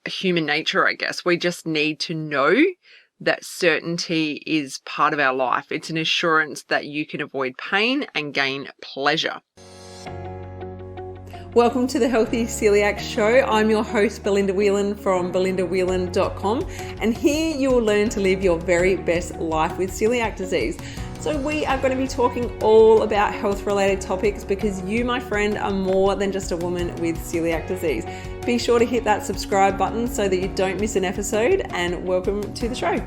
human nature, I guess. We just need to know that certainty is part of our life. It's an assurance that you can avoid pain and gain pleasure. Welcome to the Healthy Celiac Show. I'm your host, Belinda Whelan from belindawhelan.com, and here you will learn to live your very best life with celiac disease. So we are going to be talking all about health-related topics because you, my friend, are more than just a woman with celiac disease. Be sure to hit that subscribe button so that you don't miss an episode, and welcome to the show.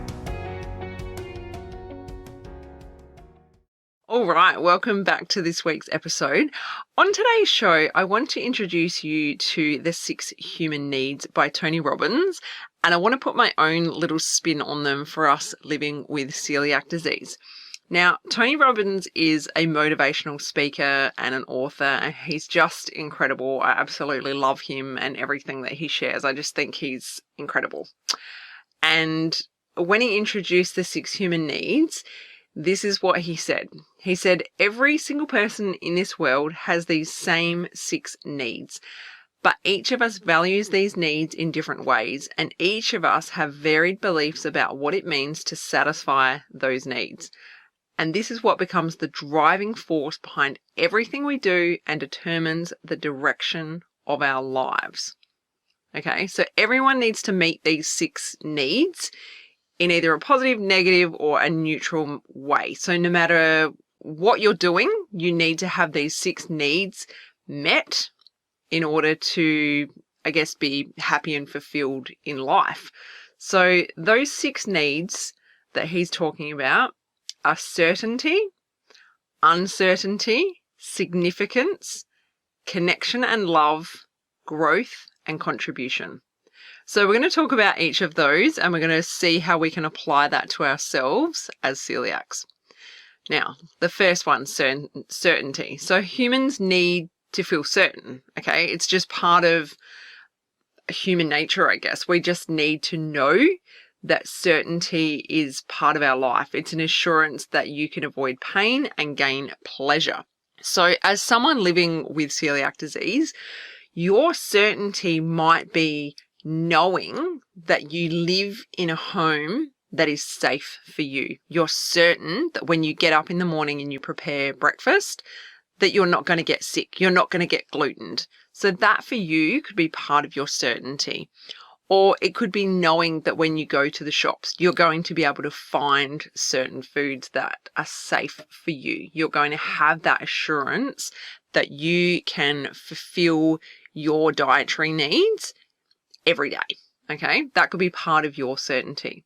All right, welcome back to this week's episode. On today's show, I want to introduce you to The 6 Human Needs by Tony Robbins, and I want to put my own little spin on them for us living with celiac disease. Now, Tony Robbins is a motivational speaker and an author, and he's just incredible. I absolutely love him and everything that he shares. I just think he's incredible. And when he introduced The 6 Human Needs, this is what he said. He said, every single person in this world has these same 6 needs, but each of us values these needs in different ways, and each of us have varied beliefs about what it means to satisfy those needs. And this is what becomes the driving force behind everything we do and determines the direction of our lives. Okay, so everyone needs to meet these 6 needs in either a positive, negative, or a neutral way. So no matter what you're doing, you need to have these 6 needs met in order to, I guess, be happy and fulfilled in life. So those 6 needs that he's talking about are certainty, uncertainty, significance, connection and love, growth, and contribution. So we're going to talk about each of those, and we're going to see how we can apply that to ourselves as celiacs. Now, the first one, certainty. So humans need to feel certain, okay? It's just part of human nature, I guess. We just need to know that certainty is part of our life. It's an assurance that you can avoid pain and gain pleasure. So as someone living with celiac disease, your certainty might be knowing that you live in a home that is safe for you. You're certain that when you get up in the morning and you prepare breakfast, that you're not going to get sick. You're not going to get glutened. So that for you could be part of your certainty. Or it could be knowing that when you go to the shops, you're going to be able to find certain foods that are safe for you. You're going to have that assurance that you can fulfill your dietary needs every day. Okay, that could be part of your certainty.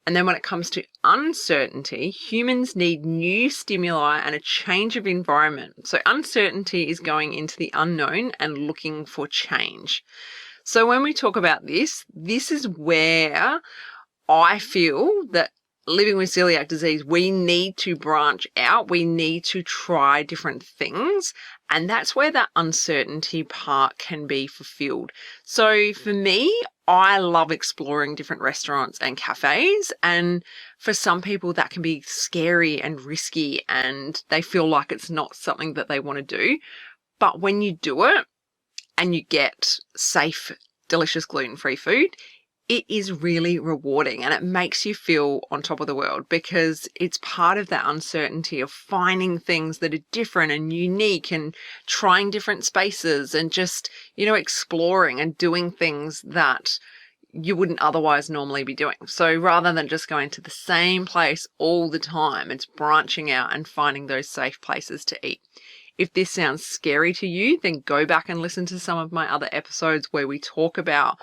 And then when it comes to uncertainty, humans need new stimuli and a change of environment. So uncertainty is going into the unknown and looking for change. So when we talk about this is where I feel that living with celiac disease, we need to branch out. We need to try different things. And that's where that uncertainty part can be fulfilled. So for me, I love exploring different restaurants and cafes. And for some people, that can be scary and risky, and they feel like it's not something that they want to do. But when you do it and you get safe, delicious gluten-free food, it is really rewarding, and it makes you feel on top of the world because it's part of that uncertainty of finding things that are different and unique and trying different spaces and just, exploring and doing things that you wouldn't otherwise normally be doing. So rather than just going to the same place all the time, it's branching out and finding those safe places to eat. If this sounds scary to you, then go back and listen to some of my other episodes where we talk about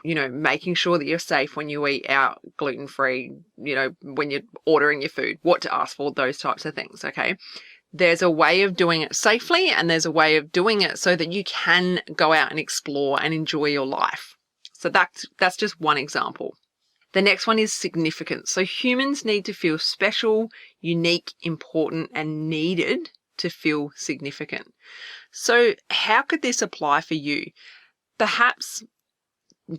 making sure that you're safe when you eat out, gluten-free, when you're ordering your food, what to ask for, those types of things, okay? There's a way of doing it safely, and there's a way of doing it so that you can go out and explore and enjoy your life. So that's just one example. The next one is significance. So humans need to feel special, unique, important, and needed to feel significant. So how could this apply for you? Perhaps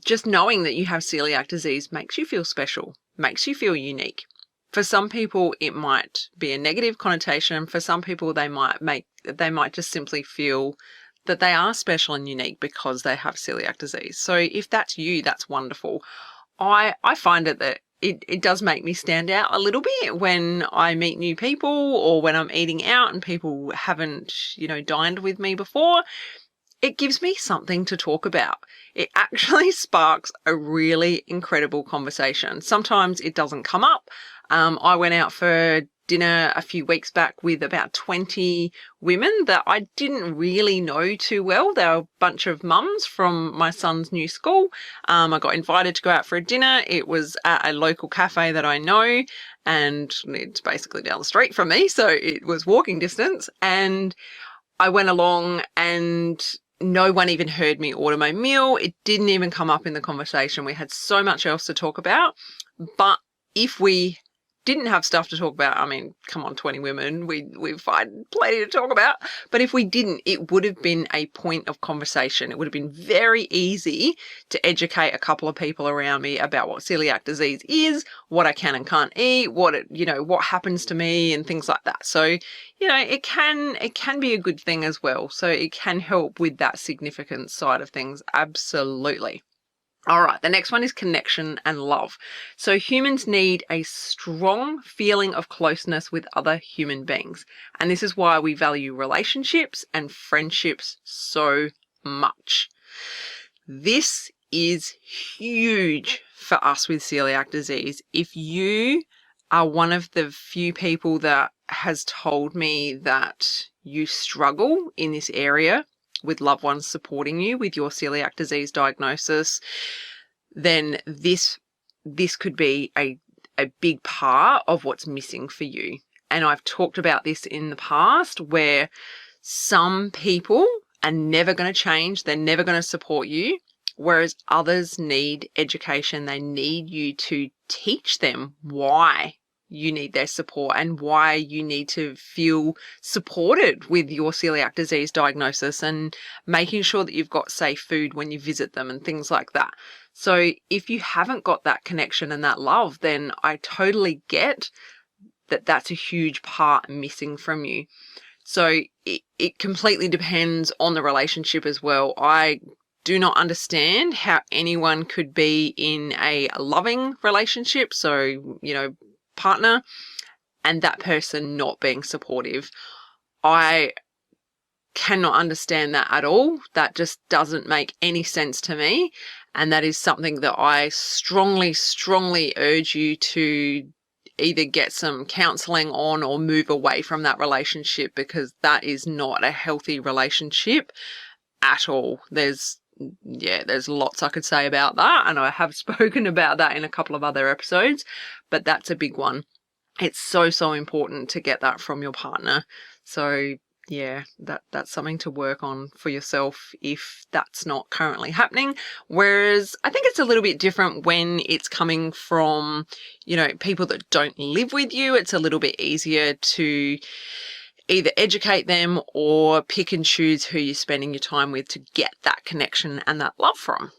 just knowing that you have celiac disease makes you feel special, makes you feel unique. For some people, it might be a negative connotation. For some people, they might just simply feel that they are special and unique because they have celiac disease. So if that's you, that's wonderful. I find that it does make me stand out a little bit when I meet new people or when I'm eating out and people haven't, dined with me before. It gives me something to talk about. It actually sparks a really incredible conversation. Sometimes it doesn't come up. I went out for dinner a few weeks back with about 20 women that I didn't really know too well. They were a bunch of mums from my son's new school. I got invited to go out for a dinner. It was at a local cafe that I know, and it's basically down the street from me, so it was walking distance. And I went along and no one even heard me order my meal. It didn't even come up in the conversation. We had so much else to talk about. But if we didn't have stuff to talk about, I mean, come on, 20 women, we find plenty to talk about. But if we didn't, it would have been a point of conversation. It would have been very easy to educate a couple of people around me about what celiac disease is, what I can and can't eat, what happens to me and things like that. So, it can be a good thing as well. So it can help with that significance side of things. Absolutely. All right, the next one is connection and love. So humans need a strong feeling of closeness with other human beings. And this is why we value relationships and friendships so much. This is huge for us with celiac disease. If you are one of the few people that has told me that you struggle in this area, with loved ones supporting you with your celiac disease diagnosis, then this could be a big part of what's missing for you. And I've talked about this in the past where some people are never going to change. They're never going to support you, whereas others need education. They need you to teach them why you need their support and why you need to feel supported with your celiac disease diagnosis and making sure that you've got safe food when you visit them and things like that. So if you haven't got that connection and that love, then I totally get that that's a huge part missing from you. So it completely depends on the relationship as well. I do not understand how anyone could be in a loving relationship, so, partner, and that person not being supportive. I cannot understand that at all. That just doesn't make any sense to me. And that is something that I strongly, strongly urge you to either get some counseling on or move away from that relationship, because that is not a healthy relationship at all. There's lots I could say about that, and I have spoken about that in a couple of other episodes, but that's a big one. It's so, so important to get that from your partner. So yeah, that's something to work on for yourself if that's not currently happening. Whereas I think it's a little bit different when it's coming from, people that don't live with you. It's a little bit easier to either educate them or pick and choose who you're spending your time with to get that connection and that love from.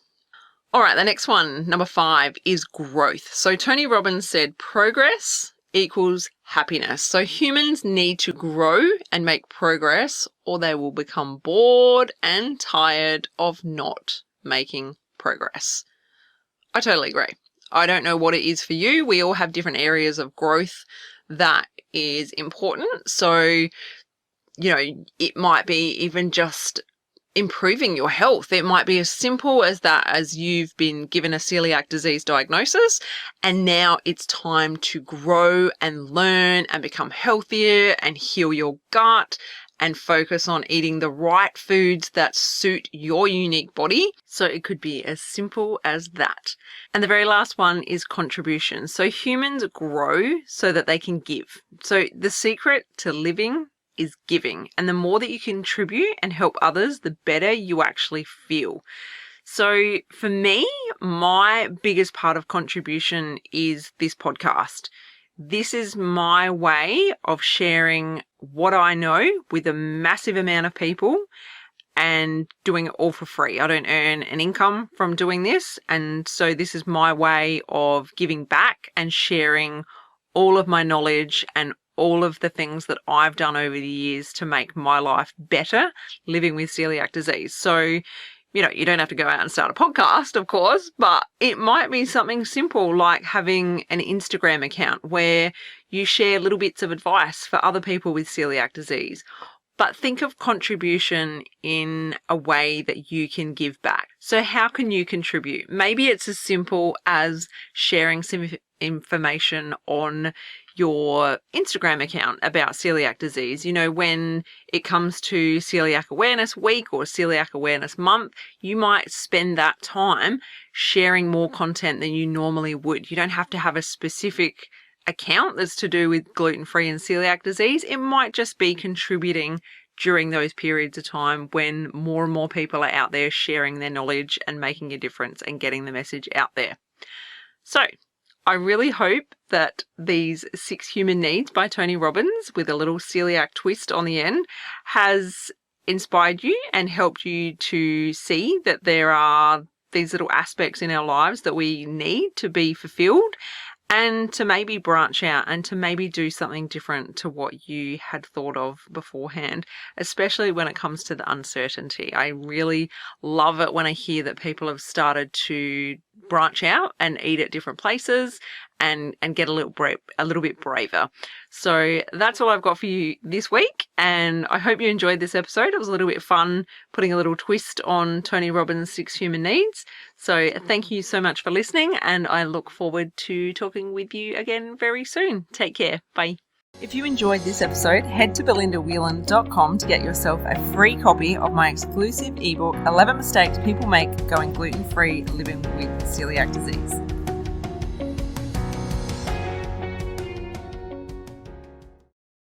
All right, the next one, number 5, is growth. So Tony Robbins said progress equals happiness. So humans need to grow and make progress, or they will become bored and tired of not making progress. I totally agree. I don't know what it is for you. We all have different areas of growth that is important. So, it might be even just improving your health. It might be as simple as that, as you've been given a celiac disease diagnosis and now it's time to grow and learn and become healthier and heal your gut and focus on eating the right foods that suit your unique body. So it could be as simple as that. And the very last one is contribution. So humans grow so that they can give. So the secret to living is giving. And the more that you contribute and help others, the better you actually feel. So for me, my biggest part of contribution is this podcast. This is my way of sharing what I know with a massive amount of people and doing it all for free. I don't earn an income from doing this. And so this is my way of giving back and sharing all of my knowledge and all of the things that I've done over the years to make my life better living with celiac disease. So, you don't have to go out and start a podcast, of course, but it might be something simple like having an Instagram account where you share little bits of advice for other people with celiac disease. But think of contribution in a way that you can give back. So how can you contribute? Maybe it's as simple as sharing some information on your Instagram account about celiac disease. When it comes to Celiac Awareness Week or Celiac Awareness Month, you might spend that time sharing more content than you normally would. You don't have to have a specific account that's to do with gluten-free and celiac disease. It might just be contributing during those periods of time when more and more people are out there sharing their knowledge and making a difference and getting the message out there. So I really hope that these 6 Human Needs by Tony Robbins with a little celiac twist on the end has inspired you and helped you to see that there are these little aspects in our lives that we need to be fulfilled, and to maybe branch out and to maybe do something different to what you had thought of beforehand, especially when it comes to the uncertainty. I really love it when I hear that people have started to branch out and eat at different places and get a little bit braver. So that's all I've got for you this week, and I hope you enjoyed this episode. It was a little bit fun putting a little twist on Tony Robbins' 6 Human Needs. So thank you so much for listening, and I look forward to talking with you again very soon. Take care. Bye. If you enjoyed this episode, head to belindawhelan.com to get yourself a free copy of my exclusive ebook, 11 Mistakes People Make Going Gluten-Free Living with Celiac Disease.